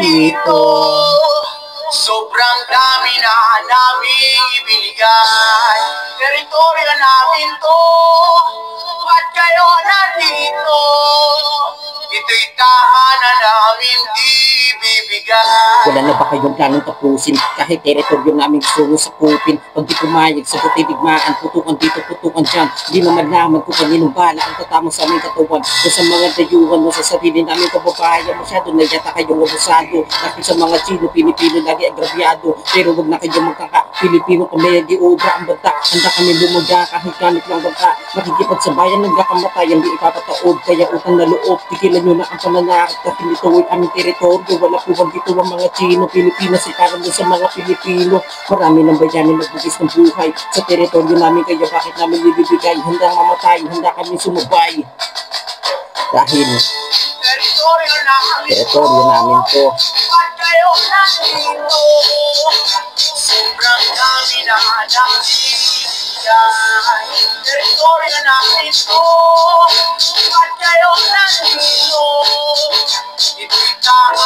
narito. Sobrang dami na naming ibinigay. Teritoryo namin to, ba't kayo nandito? Ito'y tahanan namin ibibigay. Wala na ba kayong planong tapusin? Kahit teritoryo namin gusto nyo sakupin. Pag di pumayag, sagot ay digmaan. Putukan dito, putukan dyan. Di naman naman kung kaninong bala ang tatama sa aming katawan. Kung sa mga dayuhan mo sa sarili namin kababayan, masyado na yata kayong abusado. Kahit sa mga Chino, Pilipino lagi agrabyado. Pero wag na kayong magkaka. Pilipino kami, di obra ang banta. Handa kami lumaga kahit gamit lang banta. Makikipagsabayan, nagkakamatayan, di ipapataob. Kaya utang na loob, tigilan nyo na ang pananakit. Kasi nito ay aming teritoryo. Wala po bang dito ang mga Chino, Pilipinas, ikaran doon sa mga Pilipino. Marami ng bayani nagbugis ng buhay sa teritoryo namin, kaya bakit namin ibibigay? Handang mamatay, handa kami sumubay. Dahil Teritoryo teritoryo namin to. ba't kayo nandito? Sobrang dami na naming ibigay. Teritoryo namin to, ba't kayo nandito? Ito'y tahanan